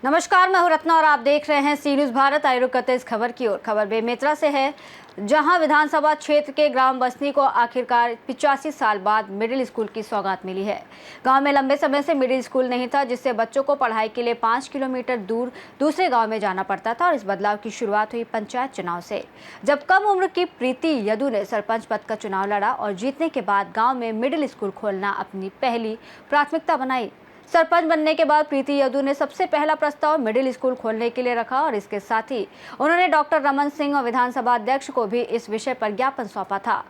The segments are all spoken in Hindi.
नमस्कार, मैं हूं रत्ना और आप देख रहे हैं सी न्यूज भारत। आइए रुक करते इस खबर की ओर। खबर बेमेतरा से है, जहां विधानसभा क्षेत्र के ग्राम बसनी को आखिरकार 85 साल बाद मिडिल स्कूल की सौगात मिली है। गांव में लंबे समय से मिडिल स्कूल नहीं था, जिससे बच्चों को पढ़ाई के लिए 5 किलोमीटर दूर दूसरे गांव में जाना पड़ता था। और इस बदलाव की शुरुआत हुई पंचायत चुनाव से, जब कम उम्र की प्रीति यदु ने सरपंच पद का चुनाव लड़ा और जीतने के बाद गाँव में मिडिल स्कूल खोलना अपनी पहली प्राथमिकता बनाई। सरपंच बनने के बाद प्रीति यदु ने सबसे पहला प्रस्ताव मिडिल स्कूल खोलने के लिए रखा और इसके साथ ही उन्होंने डॉक्टर रमन सिंह और विधानसभा अध्यक्ष को भी इस विषय पर ज्ञापन सौंपा था।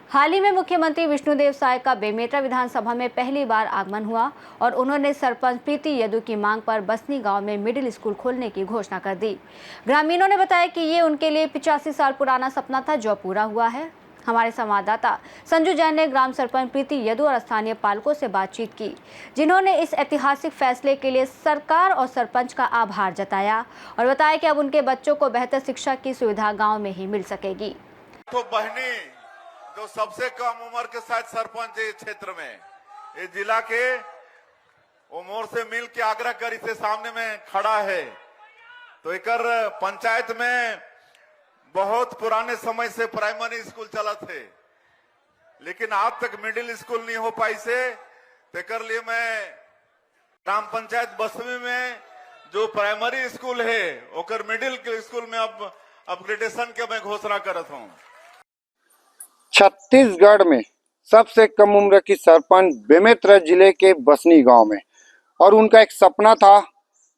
हाल ही में मुख्यमंत्री विष्णुदेव साय का बेमेतरा विधानसभा में पहली बार आगमन हुआ और उन्होंने सरपंच प्रीति यदु की मांग पर बसनी गांव में मिडिल स्कूल खोलने की घोषणा कर दी। ग्रामीणों ने बताया कि ये उनके लिए 85 साल पुराना सपना था, जो पूरा हुआ है। हमारे संवाददाता संजू जैन ने ग्राम सरपंच प्रीति यदु और स्थानीय पालकों से बातचीत की, जिन्होंने इस ऐतिहासिक फैसले के लिए सरकार और सरपंच का आभार जताया और बताया कि अब उनके बच्चों को बेहतर शिक्षा की सुविधा गांव में ही मिल सकेगी। तो बहनी जो सबसे कम उम्र के साथ सरपंच है क्षेत्र में, इस जिला के उम्र से मिल के आग्रह कर इसे सामने में खड़ा है। तो एक पंचायत में बहुत पुराने समय से प्राइमरी स्कूल चला थे, लेकिन आज तक मिडिल स्कूल नहीं हो पाई से तेकर लिए मैं ग्राम पंचायत बसवी में जो प्राइमरी स्कूल है ओकर मिडिल स्कूल में अब अपग्रेडेशन के मैं घोषणा करत हूँ। छत्तीसगढ़ में सबसे कम उम्र की सरपंच बेमेतरा जिले के बसनी गांव में, और उनका एक सपना था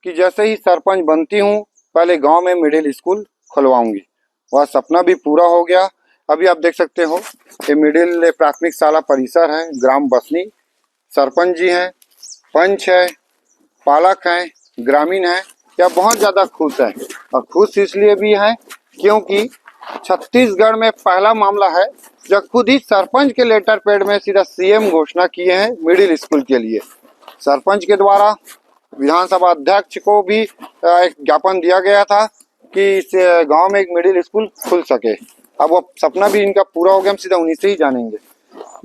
कि जैसे ही सरपंच बनती हूं पहले गांव में मिडिल स्कूल खुलवाऊंगी। वह सपना भी पूरा हो गया। अभी आप देख सकते हो ये मिडिल प्राथमिक शाला परिसर है ग्राम बसनी। सरपंच जी हैं, पंच है, पालक हैं, ग्रामीण हैं, यह बहुत ज़्यादा खुश है। और खुश इसलिए भी हैं क्योंकि छत्तीसगढ़ में पहला मामला है जब खुद ही सरपंच के लेटर पैड में सीधा सीएम घोषणा किए हैं मिडिल स्कूल के लिए। सरपंच के द्वारा विधानसभा अध्यक्ष को भी एक ज्ञापन दिया गया था कि इस गांव में एक मिडिल स्कूल खुल सके। अब वो सपना भी इनका पूरा हो गया, हम सीधा उन्हीं से ही जानेंगे।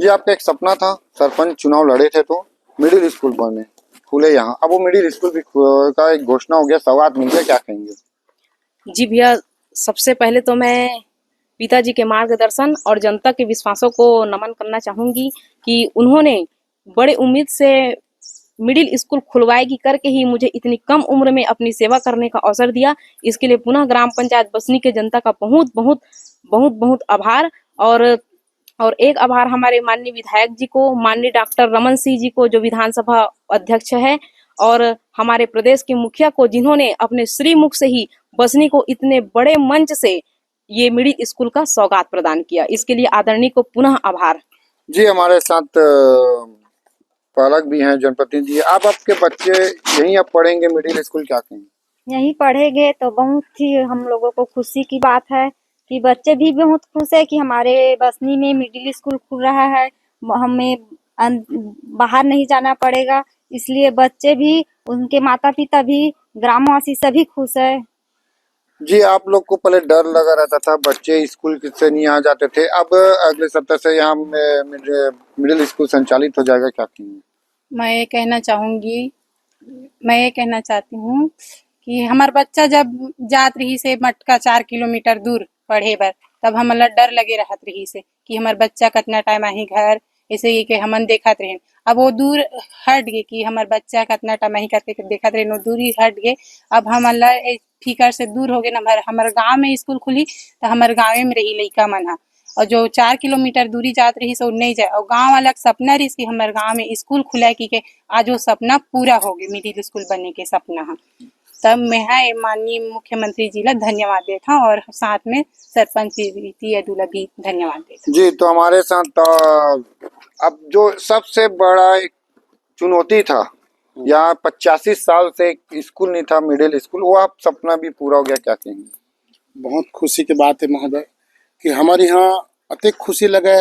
ये आपका एक सपना था, सरपंच चुनाव लड़े थे तो मिडिल स्कूल बने खुले यहाँ, अब वो मिडिल स्कूल भी का एक घोषणा हो गया, सौगात मिल गया, क्या कहेंगे? जी भैया, सबसे पहले तो मैं पिताजी के मार्गदर्शन और जनता के विश्वासों को नमन करना चाहूंगी कि उन्होंने बड़े उम्मीद से मिडिल स्कूल खुलवाएगी करके ही मुझे इतनी कम उम्र में अपनी सेवा करने का अवसर दिया। इसके लिए पुनः ग्राम पंचायत बसनी के जनता का बहुत बहुत बहुत बहुत आभार। और एक आभार हमारे माननीय विधायक जी को, माननीय डॉक्टर रमन सिंह जी को जो विधानसभा अध्यक्ष है, और हमारे प्रदेश के मुखिया को जिन्होंने अपने श्रीमुख से ही बसनी को इतने बड़े मंच से ये मिडिल स्कूल का सौगात प्रदान किया। इसके लिए आदरणीय को पुनः आभार। जी, हमारे साथ पालक भी हैं, जनप्रतिनिधि। आप आपके बच्चे यहीं अब पढ़ेंगे मिडिल स्कूल, क्या कहेंगे? यहीं पढ़ेंगे तो बहुत ही हम लोगों को खुशी की बात है कि बच्चे भी बहुत खुश है कि हमारे बसनी में मिडिल स्कूल खुल रहा है, हमें बाहर नहीं जाना पड़ेगा। इसलिए बच्चे भी, उनके माता पिता भी, ग्रामवासी सभी खुश है। जी, आप लोग को पहले डर लगा रहता था, बच्चे स्कूल से नहीं आ जाते थे, अब अगले सप्ताह से यहाँ मिडिल स्कूल संचालित हो जाएगा, क्या कहेंगे? मैं ये कहना चाहती हूँ कि हमार बच्चा जब जात रही से मटका 4 किलोमीटर दूर पढ़े बर, तब हमला डर लगे रहत रही से कि हमार बच्चा कितना टाइम आही घर, ऐसे ही के हमन देखत रहे। अब वो दूर हट गए कि हमार बच्चा कितना टाइम आही करके देखत रहे, दूरी हट गए। अब हमला फिकर से दूर हो गए। हमारे गांव में स्कूल खुली तो हमारे गाँव में रही लइका मन हा, और जो 4 किलोमीटर दूरी जात रही सो नहीं जाए। और गांव वाला सपना रही कि हमारे गांव में स्कूल खुला कि आज वो सपना पूरा हो गया, मिडिल स्कूल बनने के सपना हा। तब मैं माननीय मुख्यमंत्री जी ला धन्यवाद देता हूँ और साथ में सरपंच प्रीति यदु ला भी धन्यवाद देता। जी, तो हमारे साथ अब जो सबसे बड़ा एक चुनौती था, यहाँ 85 साल से स्कूल नहीं था मिडिल स्कूल, वो आप सपना भी पूरा हो गया, क्या कहेंगे? बहुत खुशी की बात है महोदय कि हमारे यहाँ अति खुशी लगे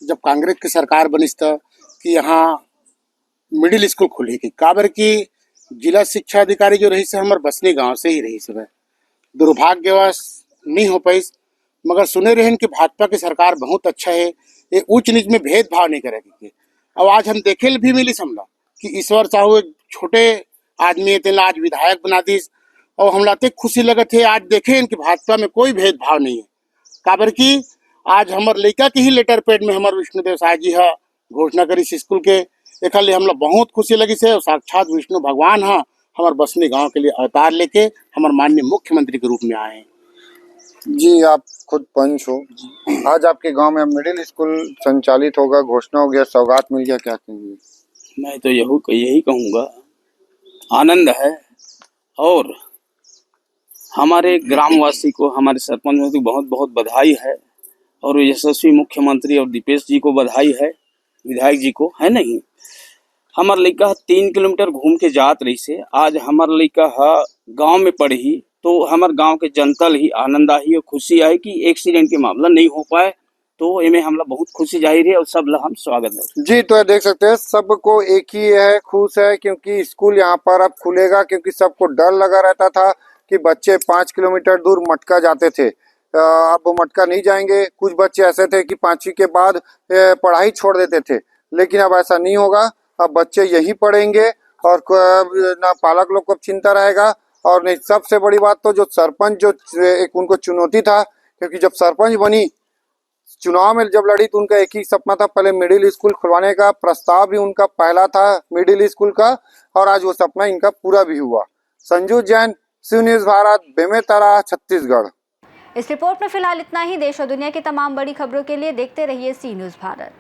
जब कांग्रेस की सरकार बनिस था कि यहाँ मिडिल स्कूल खुलेगी। काबर की जिला शिक्षा अधिकारी जो रही से हमारे बसनी गांव से ही रही सब, दुर्भाग्यवश नहीं हो पाई, मगर सुने रहे कि भाजपा की सरकार बहुत अच्छा है ये ऊंच नीच में भेदभाव नहीं करेगी। अब आज हम देखे भी मिली समला कि ईश्वर साहू एक छोटे आदमी थे, आज विधायक बना दी और हमला ते खुशी लगे थे। आज देखे इनकी भाजपा में कोई भेदभाव नहीं है, काबर की आज हमार लड़का के ही लेटर पैड में हमारे विष्णुदेव साय जी है घोषणा करी इस स्कूल के। एक हमला बहुत खुशी लगी से, और साक्षात विष्णु भगवान है हमारे बसनी गांव के लिए अवतार लेके हमारे माननीय मुख्यमंत्री के रूप में आए हैं। जी, आप खुद पंच हो, आज आपके गांव में मिडिल स्कूल संचालित होगा, घोषणा हो गया, सौगात मिल गया, क्या कहेंगे? मैं तो यही कहूँगा, आनंद है। और हमारे ग्रामवासी को, हमारे सरपंच को बहुत बहुत बधाई है, और यशस्वी मुख्यमंत्री और दीपेश जी को बधाई है, विधायक जी को, है नहीं। हमार लड़का 3 किलोमीटर घूम के जात रही से, आज हमार लड़का गांव में पढ़ी तो हमार गांव के जनता ही आनंद आई और खुशी आई कि एक्सीडेंट के मामला नहीं हो पाए, तो इनमें हमला बहुत खुशी जाहिर है और सब ला हम स्वागत है। जी, तो देख सकते हैं सबको एक ही है, खुश है क्योंकि स्कूल यहाँ पर अब खुलेगा, क्योंकि सबको डर लगा रहता था कि बच्चे 5 किलोमीटर दूर मटका जाते थे, अब वो मटका नहीं जाएंगे। कुछ बच्चे ऐसे थे कि 5वीं के बाद पढ़ाई छोड़ देते थे, लेकिन अब ऐसा नहीं होगा। अब बच्चे यहीं पढ़ेंगे और ना पालक लोग को चिंता रहेगा। और नहीं, सबसे बड़ी बात तो जो सरपंच जो एक उनको चुनौती था, क्योंकि जब सरपंच बनी चुनाव में जब लड़ी तो उनका एक ही सपना था, पहले मिडिल स्कूल खुलवाने का प्रस्ताव भी उनका पहला था मिडिल स्कूल का, और आज वो सपना इनका पूरा भी हुआ। संजू जैन, सी न्यूज़ भारत, बेमेतरा, छत्तीसगढ़। इस रिपोर्ट में फिलहाल इतना ही। देश और दुनिया की तमाम बड़ी खबरों के लिए देखते रहिए सी न्यूज़ भारत।